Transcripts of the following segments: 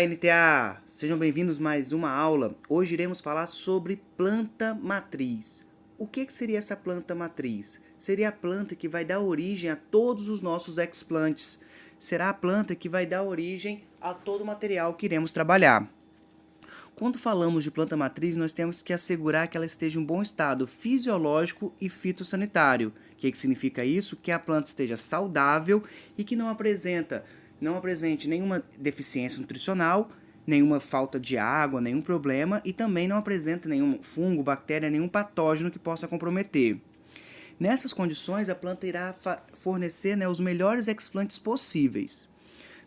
Olá, NTA! Sejam bem-vindos a mais uma aula. Hoje iremos falar sobre planta matriz. O que seria essa planta matriz? Seria a planta que vai dar origem a todos os nossos explants. Será a planta que vai dar origem a todo o material que iremos trabalhar. Quando falamos de planta matriz, nós temos que assegurar que ela esteja em bom estado fisiológico e fitossanitário. O que significa isso? Que a planta esteja saudável e que não apresente nenhuma deficiência nutricional, nenhuma falta de água, nenhum problema e também não apresenta nenhum fungo, bactéria, nenhum patógeno que possa comprometer. Nessas condições, a planta irá fornecer os melhores explantes possíveis.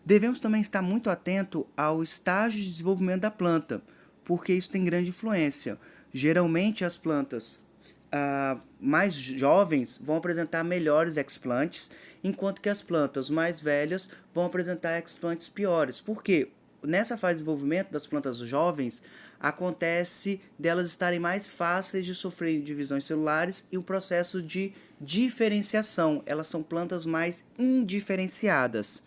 Devemos também estar muito atento ao estágio de desenvolvimento da planta, porque isso tem grande influência. Geralmente, as plantas mais jovens vão apresentar melhores explantes, enquanto que as plantas mais velhas vão apresentar explantes piores. Por quê? Nessa fase de desenvolvimento das plantas jovens, acontece delas estarem mais fáceis de sofrer divisões celulares e o processo de diferenciação. Elas são plantas mais indiferenciadas.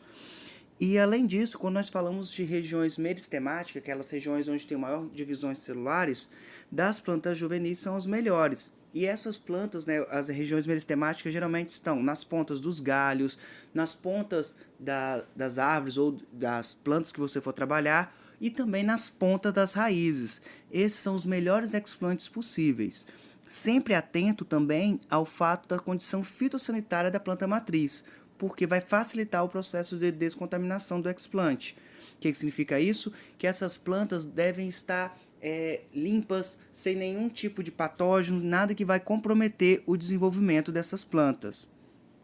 E além disso, quando nós falamos de regiões meristemáticas, aquelas regiões onde tem maior divisões celulares, das plantas juvenis são as melhores. E essas plantas, as regiões meristemáticas, geralmente estão nas pontas dos galhos, nas pontas das árvores ou das plantas que você for trabalhar, e também nas pontas das raízes. Esses são os melhores explantes possíveis. Sempre atento também ao fato da condição fitossanitária da planta matriz, porque vai facilitar o processo de descontaminação do explante. O que significa isso? Que essas plantas devem estar limpas, sem nenhum tipo de patógeno, nada que vai comprometer o desenvolvimento dessas plantas.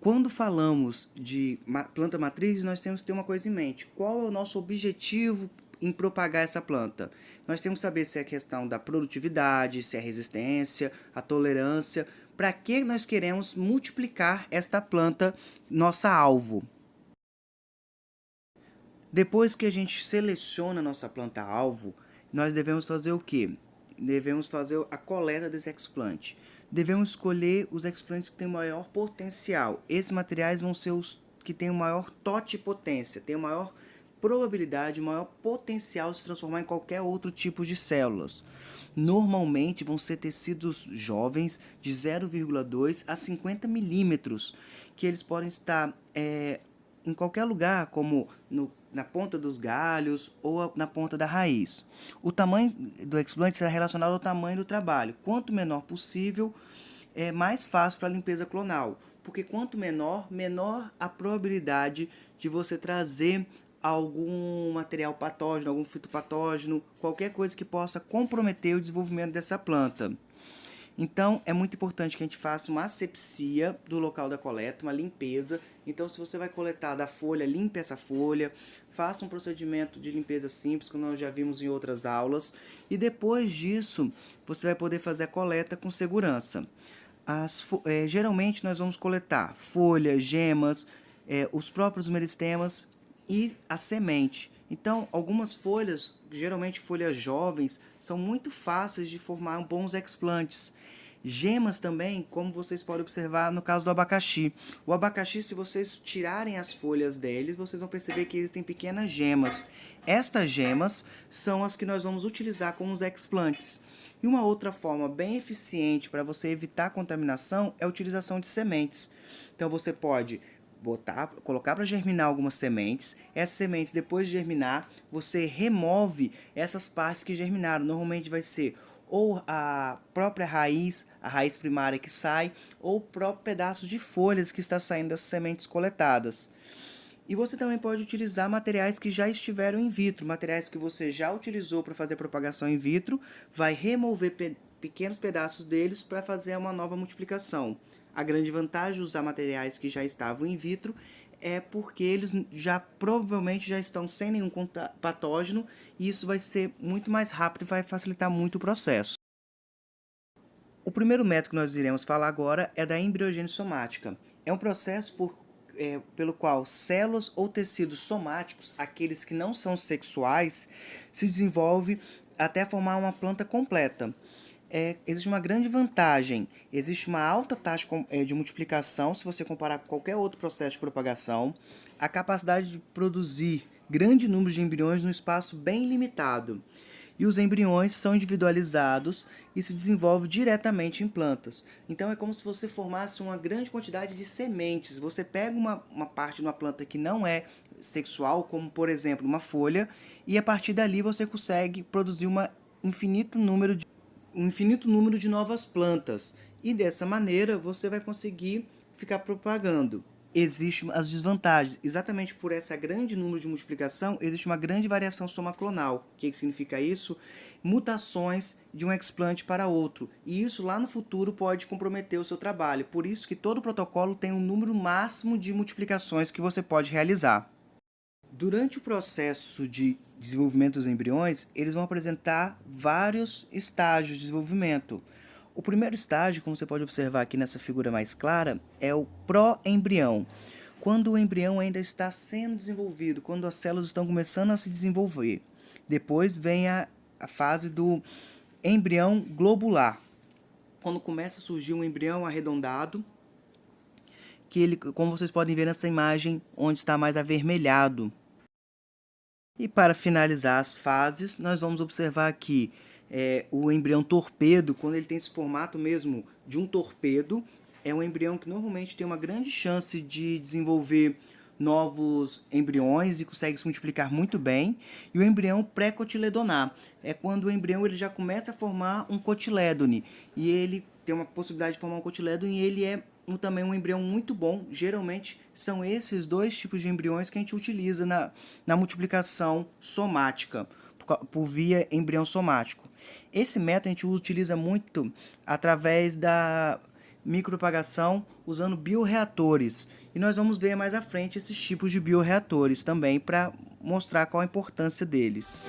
Quando falamos de planta matriz, nós temos que ter uma coisa em mente. Qual é o nosso objetivo em propagar essa planta? Nós temos que saber se é a questão da produtividade, se é a resistência, a tolerância. Para que nós queremos multiplicar esta planta, nossa alvo? Depois que a gente seleciona a nossa planta alvo, nós devemos fazer o quê? Devemos fazer a coleta desse explante. Devemos escolher os explantes que têm maior potencial. Esses materiais vão ser os que têm o maior totipotência, têm maior probabilidade, maior potencial de se transformar em qualquer outro tipo de células. Normalmente vão ser tecidos jovens de 0,2 a 50 milímetros, que eles podem estar em qualquer lugar, como na ponta dos galhos ou na ponta da raiz. O tamanho do explante será relacionado ao tamanho do trabalho. Quanto menor possível, é mais fácil para a limpeza clonal, porque quanto menor, menor a probabilidade de você trazer algum material patógeno, algum fitopatógeno, qualquer coisa que possa comprometer o desenvolvimento dessa planta. Então, é muito importante que a gente faça uma asepsia do local da coleta, uma limpeza. Então, se você vai coletar da folha, limpe essa folha, faça um procedimento de limpeza simples, como nós já vimos em outras aulas, e depois disso, você vai poder fazer a coleta com segurança. Geralmente, nós vamos coletar folhas, gemas, os próprios meristemas e a semente. Então, algumas folhas, geralmente folhas jovens, são muito fáceis de formar bons explantes. Gemas também, como vocês podem observar no caso do abacaxi. O abacaxi, se vocês tirarem as folhas deles, vocês vão perceber que existem pequenas gemas. Estas gemas são as que nós vamos utilizar como os explantes. E uma outra forma bem eficiente para você evitar a contaminação é a utilização de sementes. Então, você pode colocar para germinar algumas sementes. Essas sementes, depois de germinar, você remove essas partes que germinaram. Normalmente vai ser ou a própria raiz, a raiz primária que sai, ou o próprio pedaço de folhas que está saindo das sementes coletadas. E você também pode utilizar materiais que já estiveram in vitro, materiais que você já utilizou para fazer propagação in vitro, vai remover pequenos pedaços deles para fazer uma nova multiplicação. A grande vantagem de usar materiais que já estavam in vitro é porque eles provavelmente já estão sem nenhum patógeno e isso vai ser muito mais rápido e vai facilitar muito o processo. O primeiro método que nós iremos falar agora é da embriogênese somática. É um processo pelo qual células ou tecidos somáticos, aqueles que não são sexuais, se desenvolvem até formar uma planta completa. Existe uma grande vantagem, existe uma alta taxa de multiplicação se você comparar com qualquer outro processo de propagação, a capacidade de produzir grande número de embriões num espaço bem limitado. E os embriões são individualizados e se desenvolvem diretamente em plantas. Então é como se você formasse uma grande quantidade de sementes. Você pega uma parte de uma planta que não é sexual, como por exemplo uma folha, e a partir dali você consegue produzir um infinito número de novas plantas. E dessa maneira você vai conseguir ficar propagando. Existem as desvantagens. Exatamente por esse grande número de multiplicação, existe uma grande variação somaclonal. O que significa isso? Mutações de um explante para outro. E isso lá no futuro pode comprometer o seu trabalho. Por isso que todo protocolo tem um número máximo de multiplicações que você pode realizar. Durante o processo de desenvolvimento dos embriões, eles vão apresentar vários estágios de desenvolvimento. O primeiro estágio, como você pode observar aqui nessa figura mais clara, é o pró-embrião, quando o embrião ainda está sendo desenvolvido, quando as células estão começando a se desenvolver. Depois vem a fase do embrião globular, quando começa a surgir um embrião arredondado, que ele, como vocês podem ver nessa imagem, onde está mais avermelhado. E para finalizar as fases, nós vamos observar aqui o embrião torpedo, quando ele tem esse formato mesmo de um torpedo. É um embrião que normalmente tem uma grande chance de desenvolver novos embriões e consegue se multiplicar muito bem. E o embrião pré-cotiledonar é quando o embrião ele já começa a formar um cotilédone. E ele tem uma possibilidade de formar um cotilédone e ele é também um embrião muito bom. Geralmente são esses dois tipos de embriões que a gente utiliza na multiplicação somática, por via embrião somático. Esse método a gente utiliza muito através da micropropagação usando bioreatores. E nós vamos ver mais à frente esses tipos de bioreatores também para mostrar qual a importância deles.